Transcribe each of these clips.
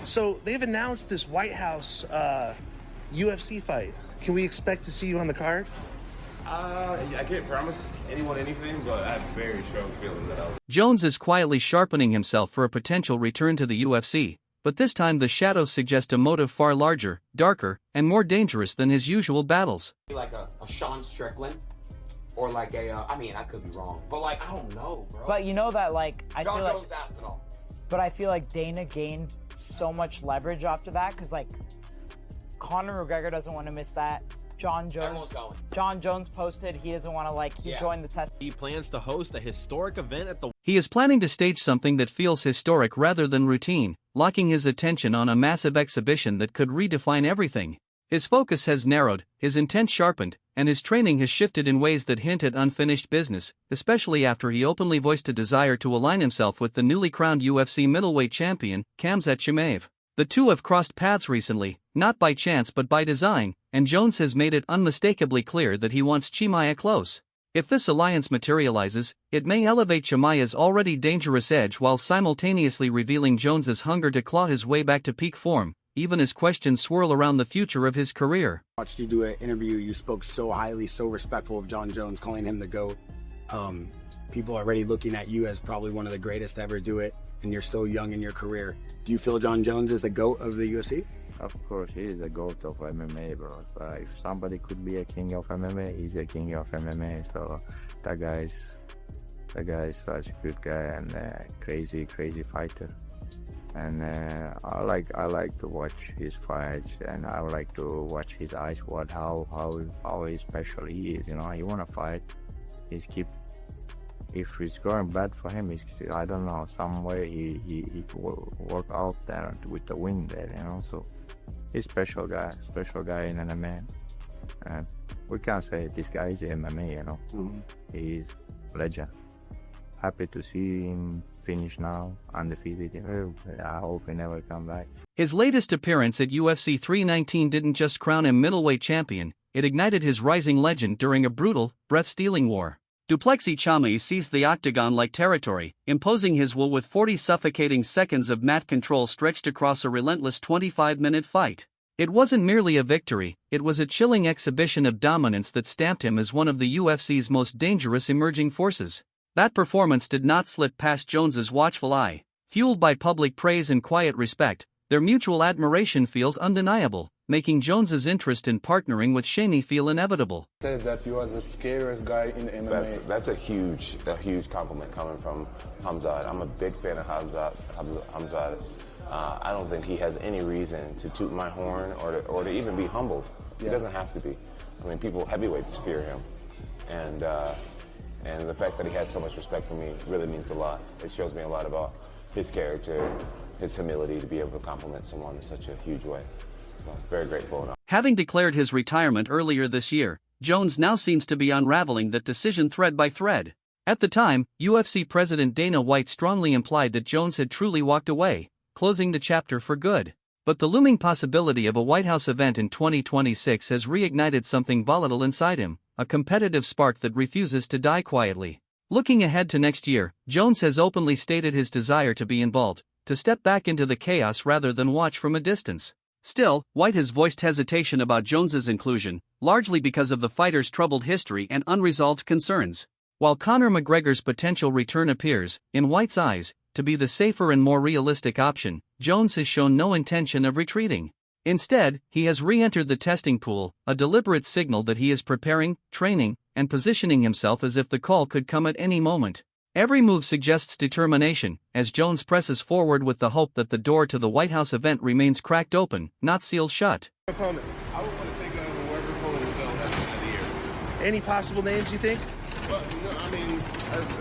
So they've announced this White House UFC fight. Can we expect to see you on the card? I can't promise anyone anything, but I have a very strong feeling that I'll. Jones is quietly sharpening himself for a potential return to the UFC, but this time the shadows suggest a motive far larger, darker, and more dangerous than his usual battles. Like a Sean Strickland, or like I mean, I could be wrong, but like, I don't know, bro. But you know that, like, I John feel like, Jones asked it all. but I feel like Dana gained so much leverage after that, because like, Conor McGregor doesn't want to miss that. John Jones posted he doesn't want to, he joined the test. He plans to host a historic event at the. He is planning to stage something that feels historic rather than routine, locking his attention on a massive exhibition that could redefine everything. His focus has narrowed, his intent sharpened, and his training has shifted in ways that hint at unfinished business, especially after he openly voiced a desire to align himself with the newly crowned UFC middleweight champion, Khamzat Chimaev. The two have crossed paths recently, not by chance but by design, and Jones has made it unmistakably clear that he wants Chimaev close. If this alliance materializes, it may elevate Chimaev's already dangerous edge while simultaneously revealing Jones's hunger to claw his way back to peak form, even as questions swirl around the future of his career. I watched you do an interview, you spoke so highly, so respectful of John Jones, calling him the GOAT. People are already looking at you as probably one of the greatest to ever do it, and you're so young in your career. Do you feel John Jones is the GOAT of the UFC? Of course, he is the GOAT of MMA, bro. So if somebody could be a king of MMA, he's a king of MMA. So that guy is such a good guy and crazy fighter. And I like to watch his fights, and I like to watch his eyes. How special he is. You know, he wanna fight. If it's going bad for him, I don't know, some way he work out there with the win there, you know. So he's special guy in MMA. And we can't say this guy is MMA, you know. He's legend. Happy to see him finish now, undefeated. I hope he never come back. His latest appearance at UFC 319 didn't just crown him middleweight champion, it ignited his rising legend during a brutal, breath-stealing war. Duplexi Chimaev seized the Octagon like territory, imposing his will with 40 suffocating seconds of mat control stretched across a relentless 25-minute fight. It wasn't merely a victory, it was a chilling exhibition of dominance that stamped him as one of the UFC's most dangerous emerging forces. That performance did not slip past Jones's watchful eye. Fueled by public praise and quiet respect, their mutual admiration feels undeniable, making Jones's interest in partnering with Chimaev feel inevitable. Said that you are the scariest guy in MMA. That's a huge compliment coming from Khamzat. I'm a big fan of Khamzat. I don't think he has any reason to toot my horn or to even be humbled. He doesn't have to be. I mean, heavyweights fear him, and the fact that he has so much respect for me really means a lot. It shows me a lot about his character, his humility to be able to compliment someone in such a huge way. So I'm very grateful. Having declared his retirement earlier this year, Jones now seems to be unraveling that decision thread by thread. At the time, UFC President Dana White strongly implied that Jones had truly walked away, closing the chapter for good. But the looming possibility of a White House event in 2026 has reignited something volatile inside him, a competitive spark that refuses to die quietly. Looking ahead to next year, Jones has openly stated his desire to be involved, to step back into the chaos rather than watch from a distance. Still, White has voiced hesitation about Jones's inclusion, largely because of the fighter's troubled history and unresolved concerns. While Conor McGregor's potential return appears, in White's eyes, to be the safer and more realistic option, Jones has shown no intention of retreating. Instead, he has re-entered the testing pool, a deliberate signal that he is preparing, training, and positioning himself as if the call could come at any moment. Every move suggests determination, as Jones presses forward with the hope that the door to the White House event remains cracked open, not sealed shut. Opponent. I would want to take whoever's holding the belt at the end of the year. Any possible names you think? Well, I mean,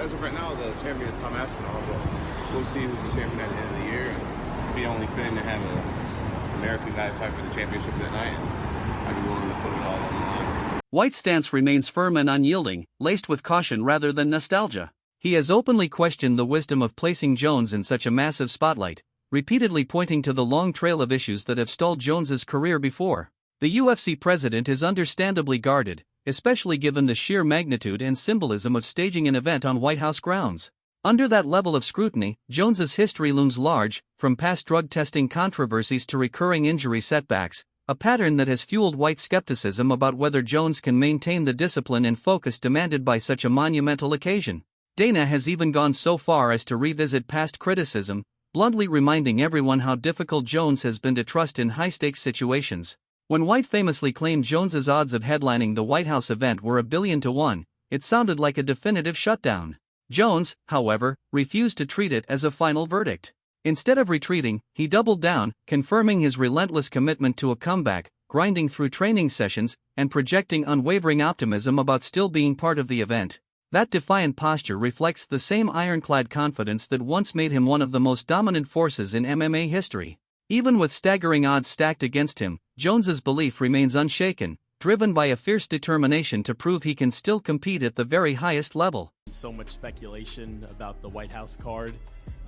as of right now, the champion is Tom Aspinall, but we'll see who's the champion at the end of the year. And it'd be only fitting to have an American guy fight for the championship that night, and I'd be willing to put it all on the line. White's stance remains firm and unyielding, laced with caution rather than nostalgia. He has openly questioned the wisdom of placing Jones in such a massive spotlight, repeatedly pointing to the long trail of issues that have stalled Jones's career before. The UFC president is understandably guarded, especially given the sheer magnitude and symbolism of staging an event on White House grounds. Under that level of scrutiny, Jones's history looms large, from past drug testing controversies to recurring injury setbacks, a pattern that has fueled White's skepticism about whether Jones can maintain the discipline and focus demanded by such a monumental occasion. Dana has even gone so far as to revisit past criticism, bluntly reminding everyone how difficult Jones has been to trust in high-stakes situations. When White famously claimed Jones's odds of headlining the White House event were 1,000,000,000 to 1, it sounded like a definitive shutdown. Jones, however, refused to treat it as a final verdict. Instead of retreating, he doubled down, confirming his relentless commitment to a comeback, grinding through training sessions, and projecting unwavering optimism about still being part of the event. That defiant posture reflects the same ironclad confidence that once made him one of the most dominant forces in MMA history. Even with staggering odds stacked against him, Jones's belief remains unshaken, driven by a fierce determination to prove he can still compete at the very highest level. So much speculation about the White House card.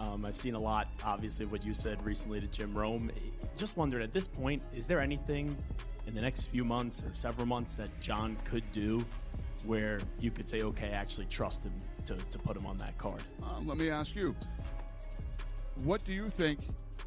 I've seen a lot, obviously, what you said recently to Jim Rome. Just wondering, at this point, is there anything in the next few months or several months that John could do where you could say, okay, I actually trust him to put him on that card? Let me ask you, what do you think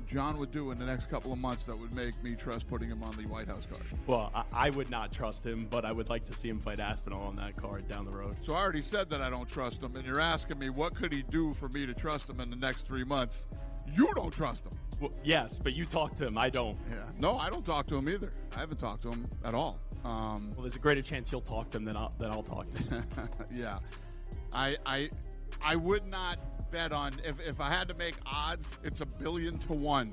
John would do in the next couple of months that would make me trust putting him on the White House card? Well, I would not trust him, but I would like to see him fight Aspinall on that card down the road. So I already said that I don't trust him, and you're asking me what could he do for me to trust him in the next 3 months. You don't trust him. Well, yes, but you talk to him. I don't. Yeah. No, I don't talk to him either. I haven't talked to him at all. Well, there's a greater chance you'll talk to him than I'll talk to him. Yeah. I would not bet on, if I had to make odds, it's 1,000,000,000 to 1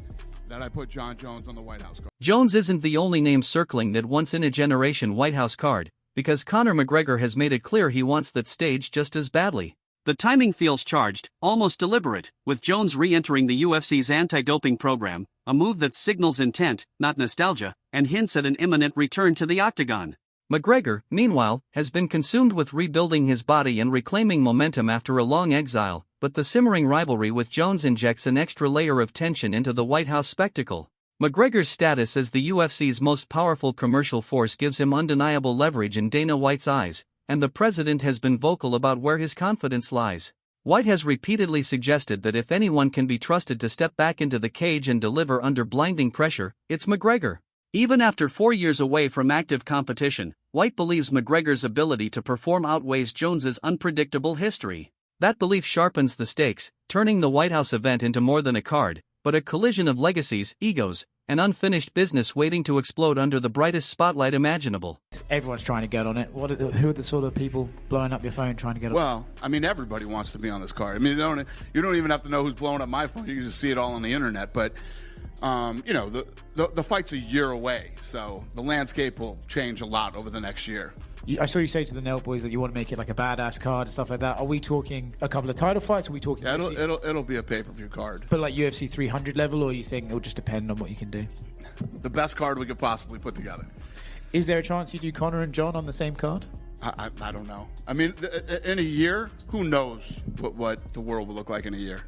that I put John Jones on the White House card. Jones isn't the only name circling that once-in-a-generation White House card, because Conor McGregor has made it clear he wants that stage just as badly. The timing feels charged, almost deliberate, with Jones re-entering the UFC's anti-doping program, a move that signals intent, not nostalgia, and hints at an imminent return to the Octagon. McGregor, meanwhile, has been consumed with rebuilding his body and reclaiming momentum after a long exile, but the simmering rivalry with Jones injects an extra layer of tension into the White House spectacle. McGregor's status as the UFC's most powerful commercial force gives him undeniable leverage in Dana White's eyes, and the president has been vocal about where his confidence lies. White has repeatedly suggested that if anyone can be trusted to step back into the cage and deliver under blinding pressure, it's McGregor. Even after 4 years away from active competition, White believes McGregor's ability to perform outweighs Jones's unpredictable history. That belief sharpens the stakes, turning the White House event into more than a card, but a collision of legacies, egos, and unfinished business waiting to explode under the brightest spotlight imaginable. Everyone's trying to get on it. Who are the sort of people blowing up your phone trying to get on it? Well, I mean, everybody wants to be on this card. I mean, you don't even have to know who's blowing up my phone. You can just see it all on the internet. But, the fight's a year away, so the landscape will change a lot over the next year. I saw you say to the Nail Boys that you want to make it like a badass card and stuff like that. Are we talking a couple of title fights? Are we talking? Yeah, it'll be a pay-per-view card. But like UFC 300 level, or you think it'll just depend on what you can do? The best card we could possibly put together. Is there a chance you do Conor and John on the same card? I don't know. I mean, in a year, who knows what the world will look like in a year?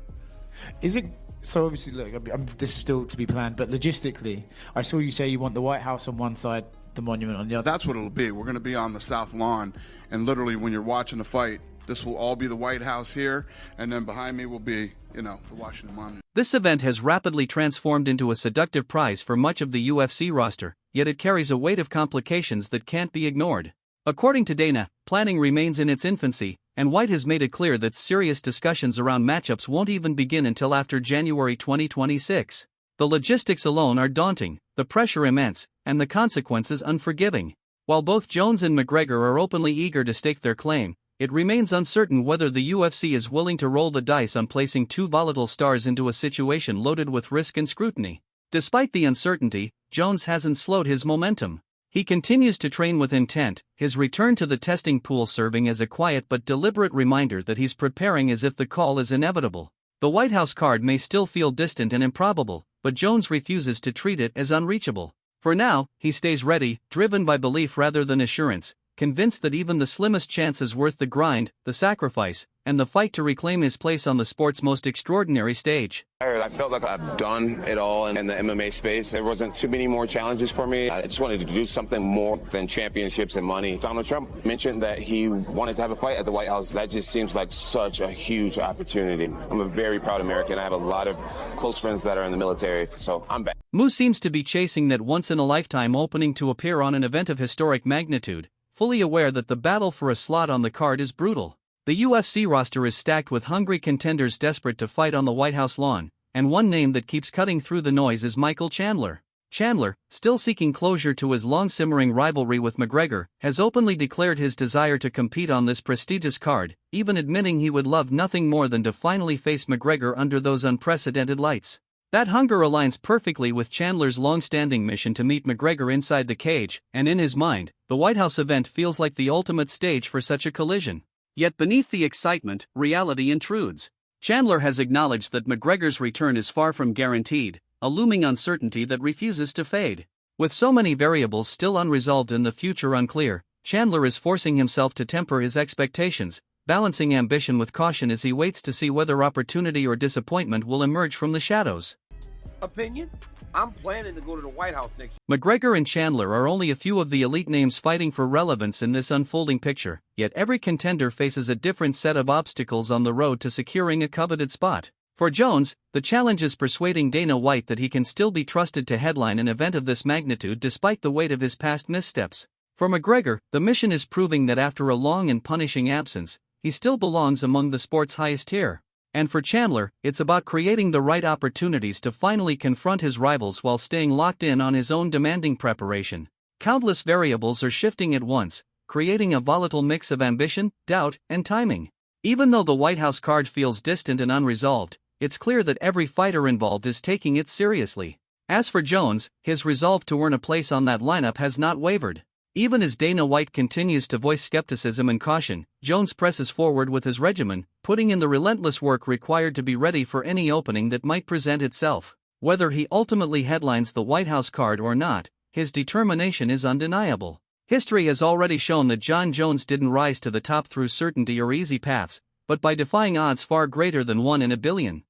Is it? So obviously, look, this is still to be planned, but logistically, I saw you say you want the White House on one side, the monument on the other. That's what it'll be. We're going to be on the South Lawn, and literally when you're watching the fight, this will all be the White House here, and then behind me will be, the Washington Monument. This event has rapidly transformed into a seductive prize for much of the UFC roster, yet it carries a weight of complications that can't be ignored. According to Dana, planning remains in its infancy, and White has made it clear that serious discussions around matchups won't even begin until after January 2026. The logistics alone are daunting, the pressure immense, and the consequences unforgiving. While both Jones and McGregor are openly eager to stake their claim, it remains uncertain whether the UFC is willing to roll the dice on placing two volatile stars into a situation loaded with risk and scrutiny. Despite the uncertainty, Jones hasn't slowed his momentum. He continues to train with intent, his return to the testing pool serving as a quiet but deliberate reminder that he's preparing as if the call is inevitable. The White House card may still feel distant and improbable, but Jones refuses to treat it as unreachable. For now, he stays ready, driven by belief rather than assurance, convinced that even the slimmest chance is worth the grind, the sacrifice, and the fight to reclaim his place on the sport's most extraordinary stage. I felt like I've done it all in the MMA space. There wasn't too many more challenges for me. I just wanted to do something more than championships and money. Donald Trump mentioned that he wanted to have a fight at the White House. That just seems like such a huge opportunity. I'm a very proud American. I have a lot of close friends that are in the military, so I'm back. Moose seems to be chasing that once-in-a-lifetime opening to appear on an event of historic magnitude, fully aware that the battle for a slot on the card is brutal. The UFC roster is stacked with hungry contenders desperate to fight on the White House lawn, and one name that keeps cutting through the noise is Michael Chandler. Chandler, still seeking closure to his long-simmering rivalry with McGregor, has openly declared his desire to compete on this prestigious card, even admitting he would love nothing more than to finally face McGregor under those unprecedented lights. That hunger aligns perfectly with Chandler's long-standing mission to meet McGregor inside the cage, and in his mind, the White House event feels like the ultimate stage for such a collision. Yet beneath the excitement, reality intrudes. Chandler has acknowledged that McGregor's return is far from guaranteed, a looming uncertainty that refuses to fade. With so many variables still unresolved and the future unclear, Chandler is forcing himself to temper his expectations, balancing ambition with caution as he waits to see whether opportunity or disappointment will emerge from the shadows. Opinion? I'm planning to go to the White House next year. McGregor and Chandler are only a few of the elite names fighting for relevance in this unfolding picture, yet every contender faces a different set of obstacles on the road to securing a coveted spot. For Jones, the challenge is persuading Dana White that he can still be trusted to headline an event of this magnitude despite the weight of his past missteps. For McGregor, the mission is proving that after a long and punishing absence, he still belongs among the sport's highest tier. And for Chandler, it's about creating the right opportunities to finally confront his rivals while staying locked in on his own demanding preparation. Countless variables are shifting at once, creating a volatile mix of ambition, doubt, and timing. Even though the White House card feels distant and unresolved, it's clear that every fighter involved is taking it seriously. As for Jones, his resolve to earn a place on that lineup has not wavered. Even as Dana White continues to voice skepticism and caution, Jones presses forward with his regimen, putting in the relentless work required to be ready for any opening that might present itself. Whether he ultimately headlines the White House card or not, his determination is undeniable. History has already shown that Jon Jones didn't rise to the top through certainty or easy paths, but by defying odds far greater than 1 in a billion.